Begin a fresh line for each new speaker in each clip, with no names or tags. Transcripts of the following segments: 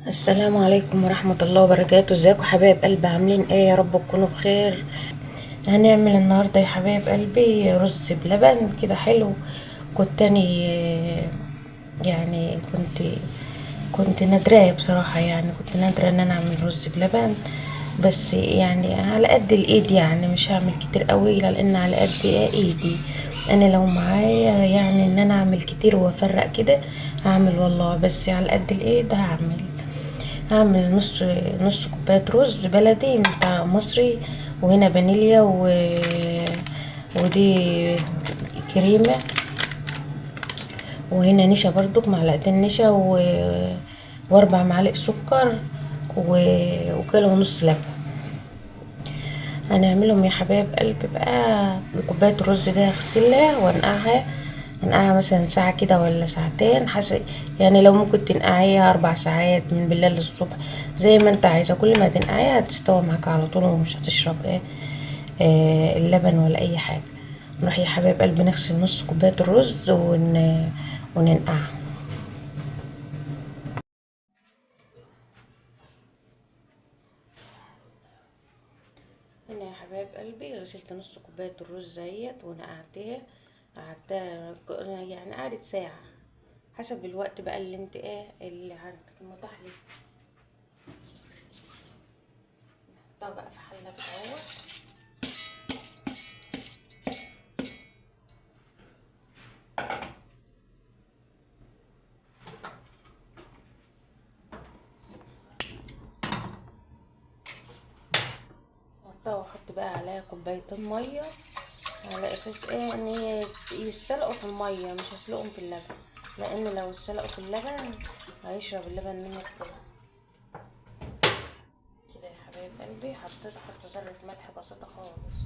السلام عليكم ورحمة الله وبركاته. ازيكم حبايب قلبي؟ عاملين ايه؟ يا رب تكونوا بخير. هنعمل النهاردة يا حبايب قلبي رز بلبن كده حلو. كنت اني يعني كنت نادراه بصراحة، يعني كنت نادرة ان انا اعمل رز بلبن، بس يعني على قد الايد، يعني مش هعمل كتير قوي لان على قد ايدي. انا لو معايا يعني ان انا اعمل كتير وافرق كده هعمل والله، بس على قد الايد هعمل نص كوباية رز بلدي بتاع مصري، وهنا فانيليا ودي كريمة، وهنا نشا برضو معلقتين نشا واربع معالق سكر وكيلو ونص لبن. هنعملهم يا حبايب قلبي بقى. كوباية الرز دي هغسلها انقعها مثلا ساعة كده ولا ساعتين حسب، يعني لو ممكن تنقعيها 4 ساعات من بالليل للصبح زي ما انت عايزة. كل ما تنقعيها هتستوي معاك على طول ومش هتشرب اللبن ولا اي حاجة. نروح يا حبايب قلبي نغسل نص كوباية الرز وننقعها. هنا يا حبايب قلبي غسلت نص كوباية الرز اهيت ونقعتها. قعدتها يعني قعدت ساعة حسب الوقت بقى اللي انت اللي عندك المتاح لك. نحطها بقى في حلة كده. نحطها واحط بقى عليها كوبايتين مية على اساس ان هي يتسلقوا في المية، مش هسلقهم في اللبن، لان لو اتسلقوا في اللبن هيشرب اللبن منك كده. كده يا حبايب قلبي حط ذرة ملح بسيطة خالص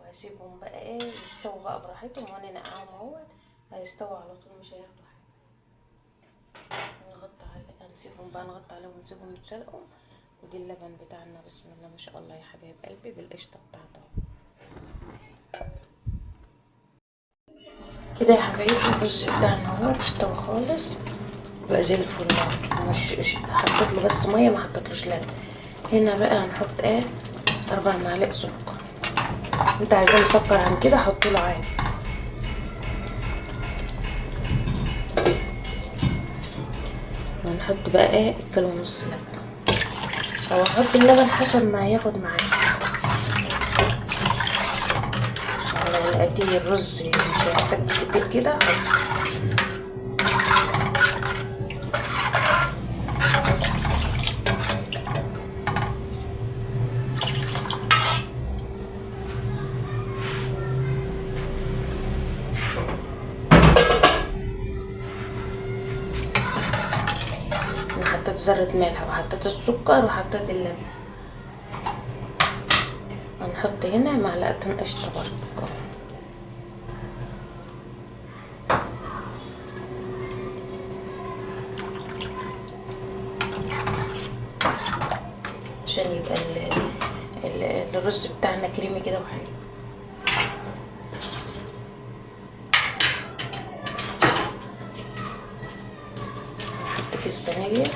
وهسيبهم بقى يستووا بقى براحتهم، وانا نقعهم اهوت هيستووا على طول، مش هياخدوا حاجة. نغطي عليهم ونسيبهم يتسلقوا. ودي اللبن بتاعنا، بسم الله ما شاء الله يا حبايب قلبي، بالقشطة بتاعته كده يا حبايبي. الرز بتاعنا اهو استوى خالص بقى زي الفل. مش حطيت له بس ميه، ما حطيتلوش لبن. هنا بقى هنحط 4 معالق سكر. انت عايزاه مسكر عن كده حطيله عادي. وهنحط بقى الكيلو ونص لبن، او احط اللبن حسب ما هياخد معايا. على مقادير الرز مش هيحتاج كتير كده. انا حطيت ذرة ملح وحطيت السكر وحطيت اللبن. هنحط هنا معلقتين قشطة برضه عشان يبقى الرز بتاعنا كريمي كده وحلو. نحط كيس فانيليا.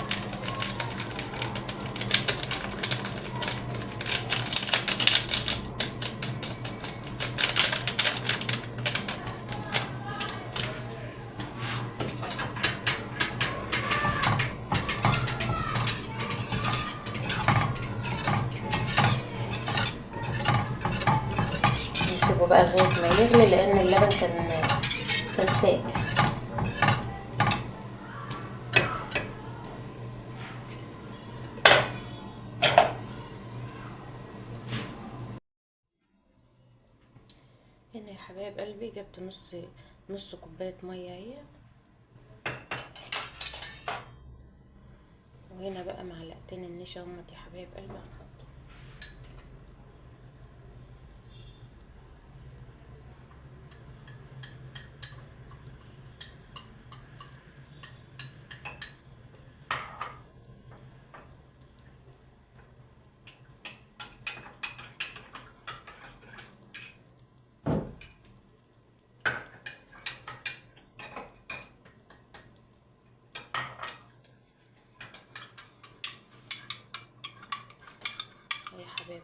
نسيبه بقى لغاية ما يغلي لأن اللبن كان ساقع. هنا يا حبايب قلبي جبت نص كوباية مية اهي، وهنا بقى معلقتين النشا همت يا حبايب قلبي هنحط.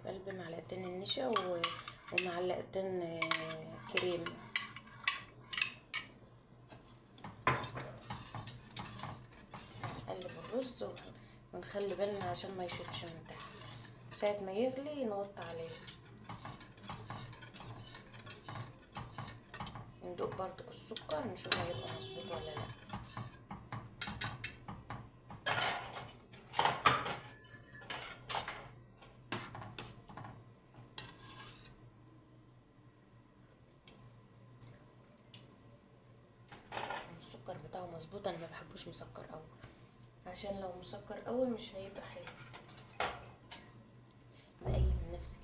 حبايب قلبي معلقتين النشا ومعلقتين كريم. نقلب الرز ونخلي بالنا عشان ما يشطش من تحت. ساعة ما يغلي نوطي عليه. ندوق برضو السكر نشوف هيبقى مظبوط ولا لا. السكر بتاعه مظبوط، انا ما بحبوش مسكر قوي، عشان لو مسكر قوي مش هيبقى حلو. بقيم نفسي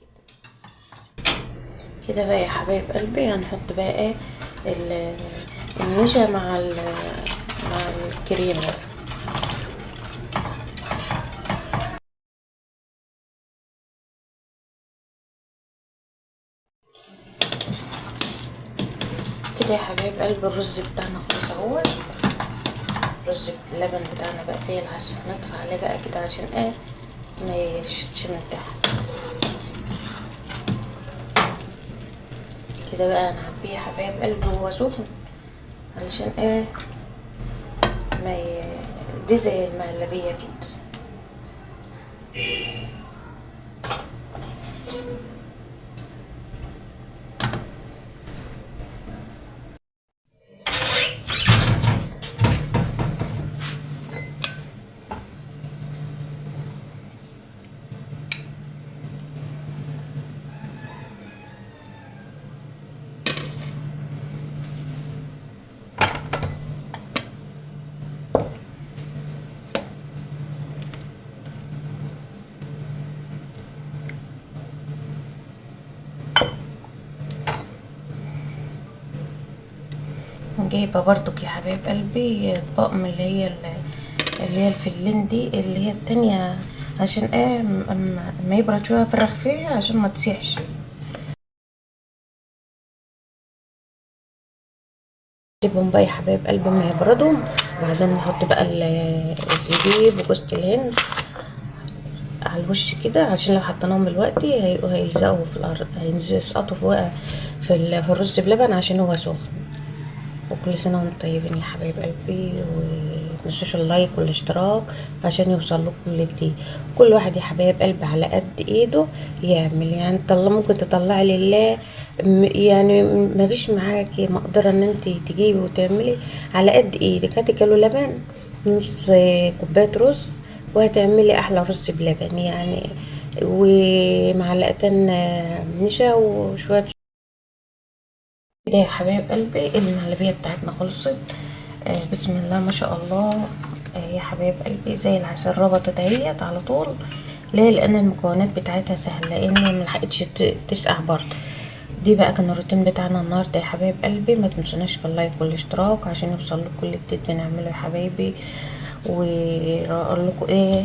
كده بقى يا حبايب قلبي. هنحط بقى ايه النشا مع الكريمه. كده يا حبايب قلبي الرز بتاعنا خلص اهو. رز اللبن بتاعنا بقى زي العسل. هنطفي عليه بقى كده عشان ايه ما يشتش من تحت. كده بقى انا هعبيه يا حبايب قلبي وهو سخن علشان ايه دي زي المهلبيه كده. جايبه برضك يا حبايب قلبي اطباق من اللي هي الفلين دي اللي هي التانية، عشان ايه اما يبرد شويه افرغ فيه عشان ما تسيحش. سيبهم بقى يا حبايب قلبي ما يبردوا، وبعدين نحط بقى الزبيب وجوز الهند على الوش كده، عشان لو حطيناهم دلوقتي هيلزقوا في الارض، هيسقطوا في الرز بلبن عشان هو سخن. وكل سنه وانتم طيبين يا حبايب قلبي، ومتنسوش اللايك والاشتراك عشان يوصل لكم كل جديد. كل واحد يا حبايب قلبي على قد ايده يعمل، يعني ممكن تطلعي لله، يعني ما فيش معاكي مقدره ان انت تجيبي وتعملي على قد ايدك. هاتي كيلو لبن، نص كوبايه رز، وهتعملي احلى رز بلبن يعني، ومعلقتين نشا وشويه. كده يا حبايب قلبي المهلبيه بتاعتنا خلصت. بسم الله ما شاء الله. يا حبايب قلبي زي العسل، ربطت اهيت على طول. ليه؟ لان المكونات بتاعتها سهله، لان ملحقتش تسقع برضه. دي بقى كان الروتين بتاعنا النهارده يا حبايب قلبي. ما تنسوناش في اللايك والاشتراك عشان يوصل لكم كل جديد بنعمله يا حبايبي. واقول لكم ايه،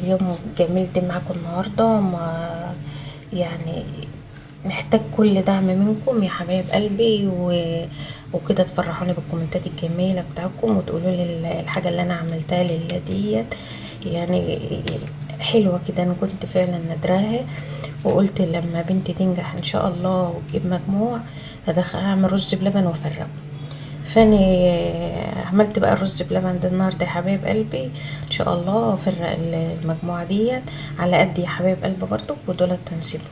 اليوم جميل دي معاكم النهارده. ما يعني محتاج كل دعم منكم يا حبايب قلبي، وكده تفرحوني بالكومنتات الجميله بتاعكم، وتقولوا لي الحاجه اللي انا عملتها لله ديت يعني حلوه كده. انا كنت فعلا ندراها، وقلت لما بنتي تنجح ان شاء الله وتجيب مجموع اعمل رز بلبن وافرقه. فاني عملت بقى الرز بلبن ده النهارده يا حبايب قلبي. ان شاء الله افرق المجموعه ديت على قد يا حبايب قلبي برضو، ودول تنسيبهم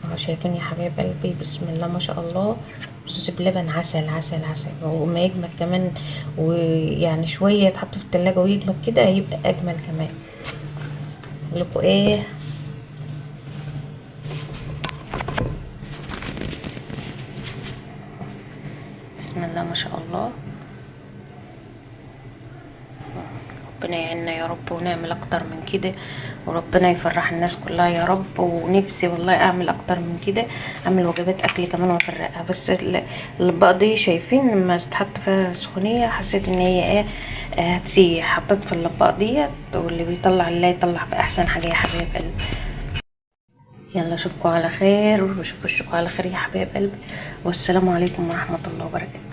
اهو. شايفين يا حبايب قلبي بسم الله ما شاء الله، رز بلبن عسل عسل عسل. وما يجمد كمان، ويعني شويه يتحط في التلاجة ويجمد كده هيبقى اجمل كمان. لكم ايه، بسم الله ما شاء الله. ربنا يعيننا يا رب ونعمل اكتر من كده، وربنا يفرح الناس كلها يا رب. ونفسي والله اعمل اكتر من كده، اعمل وجبات اكل كمان وافرقها. بس الاطباق دي شايفين لما تتحط فيها سخونيه حسيت ان هي ايه هتسيح. حطيت في الاطباق ديت، واللي بيطلع الله يطلع في احسن حاجه يا حبايب قلبي. يلا اشوفكم على خير، واشوف وشكم على خير يا حبايب قلبي، والسلام عليكم ورحمه الله وبركاته.